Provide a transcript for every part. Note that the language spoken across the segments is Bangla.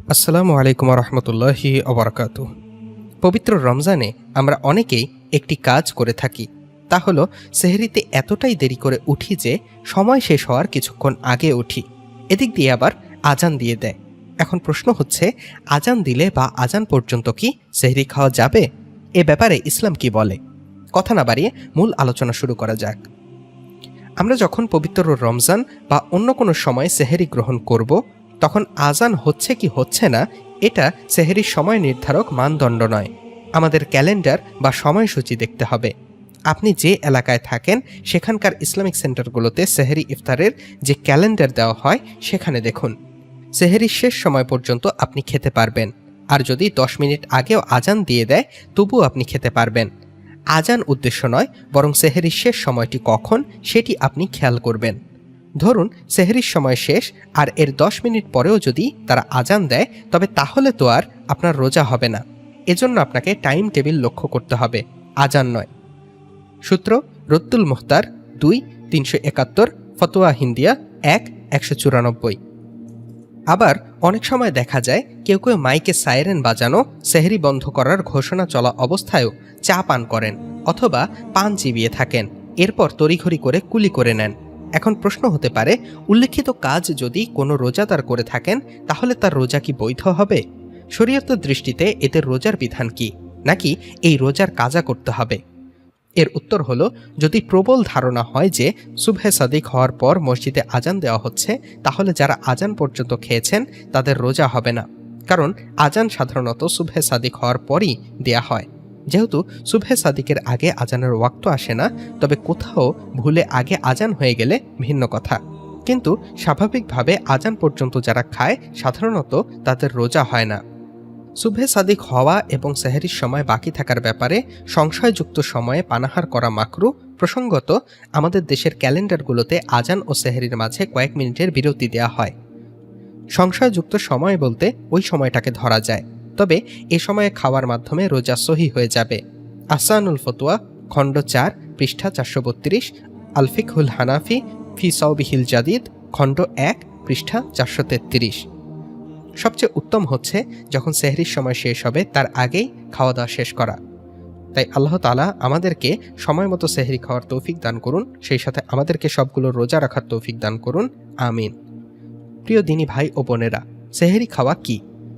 আসসালামু আলাইকুম রহমতুল্লাহি অবরাকাতু। পবিত্র রমজানে আমরা অনেকেই একটি কাজ করে থাকি, তা হলো সেহরিতে এতটাই দেরি করে উঠি যে সময় শেষ হওয়ার কিছুক্ষণ আগে উঠি। এদিক দিয়ে আবার আজান দিয়ে দেয়। এখন প্রশ্ন হচ্ছে, আজান দিলে বা আজান পর্যন্ত কি সেহরি খাওয়া যাবে? এ ব্যাপারে ইসলাম কি বলে? কথা না বাড়িয়ে মূল আলোচনা শুরু করা যাক। আমরা যখন পবিত্র রমজান বা অন্য কোনো সময় সেহরি গ্রহণ করব, তখন আজান হচ্ছে কি হচ্ছে না এটা সেহরির সময় নির্ধারক মানদণ্ড নয়। আমাদের ক্যালেন্ডার বা সময়সূচি দেখতে হবে। আপনি যে এলাকায় থাকেন সেখানকার ইসলামিক সেন্টারগুলোতে সেহরি ইফতারের যে ক্যালেন্ডার দেওয়া হয় সেখানে দেখুন। সেহরির শেষ সময় পর্যন্ত আপনি খেতে পারবেন, আর যদি 10 মিনিট আগেও আজান দিয়ে দেয় তবুও আপনি খেতে পারবেন। আজান উদ্দেশ্য নয়, বরং সেহরির শেষ সময়টি কখন সেটি আপনি খেয়াল করবেন। ধরুন সেহরির সময় শেষ আর এর 10 মিনিট পরেও যদি তারা আজান দেয়, তবে তাহলে তো আর আপনার রোজা হবে না। এজন্য আপনাকে টাইম টেবিল লক্ষ্য করতে হবে, আজান নয়। সূত্র রদ্দুল মুখতার 2-371, ফতোয়া হিন্দিয়া 1-194। আবার অনেক সময় দেখা যায় কেউ কেউ মাইকে সাইরেন বাজানো, সেহরি বন্ধ করার ঘোষণা চলা অবস্থায়ও চা পান করেন অথবা পান চিবিয়ে থাকেন, এরপর তড়িঘড়ি করে কুলি করে নেন। এখন প্রশ্ন হতে পারে, উল্লেখিত কাজ যদি কোনো রোজাদার করে থাকেন তাহলে তার রোজা কি বৈধ হবে? শরীয়তের দৃষ্টিতে এতে রোজার বিধান কি, নাকি এই রোজার কাজা করতে হবে? এর উত্তর হলো, যদি প্রবল ধারণা হয় যে সুবহে সাদিক হওয়ার পর মসজিদে আজান দেওয়া হচ্ছে, তাহলে যারা আজান পর্যন্ত খেয়েছেন তাদের রোজা হবে না। কারণ আজান সাধারণত সুবহে সাদিক হওয়ার পরই দেয়া হয়। যেহেতু সুবহে সাদিকের আগে আজানের ওয়াক্ত আসে না, তবে কোথাও ভুলে আগে আজান হয়ে গেলে ভিন্ন কথা। কিন্তু স্বাভাবিকভাবে আজান পর্যন্ত যারা খায় সাধারণত তাদের রোজা হয় না। সুবহে সাদিক হওয়া এবং সেহরির সময় বাকি থাকার ব্যাপারে সংশয়যুক্ত সময়ে পানাহার করা মাকরু। প্রসঙ্গত, আমাদের দেশের ক্যালেন্ডারগুলোতে আজান ও সেহরির মাঝে কয়েক মিনিটের বিরতি দেওয়া হয়। সংশয়যুক্ত সময় বলতে ওই সময়টাকে ধরা যায়, তবে এ সময়ে খাওয়ার মাধ্যমে রোজা সহি হয়ে যাবে। আহসানুল ফতোয়া খণ্ড 4 পৃষ্ঠা 432, আল ফিকহুল হানাফি ফি সাওবিহিল জাদিদ খণ্ড 1 পৃষ্ঠা 433। সবচেয়ে উত্তম হচ্ছে যখন সেহরির সময় শেষ হবে তার আগেই খাওয়া দাওয়া শেষ করা। তাই আল্লাহ তাআলা আমাদেরকে সময় মতো সেহরি খাওয়ার তৌফিক দান করুন, সেই সাথে আমাদেরকে সবগুলো রোজা রাখার তৌফিক দান করুন, আমিন। প্রিয় দিনী ভাই ও বোনেরা, সেহরি খাওয়া কি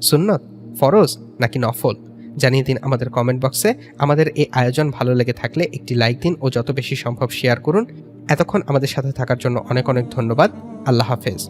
সুন্নত, ফরজ নাকি নফল? জানিয়ে দিন আমাদের কমেন্ট বক্সে। আমাদের এই আয়োজন ভালো লেগে থাকলে একটি লাইক দিন ও যত বেশি সম্ভব শেয়ার করুন। এতক্ষণ আমাদের সাথে থাকার জন্য অনেক অনেক ধন্যবাদ। আল্লাহ হাফেজ।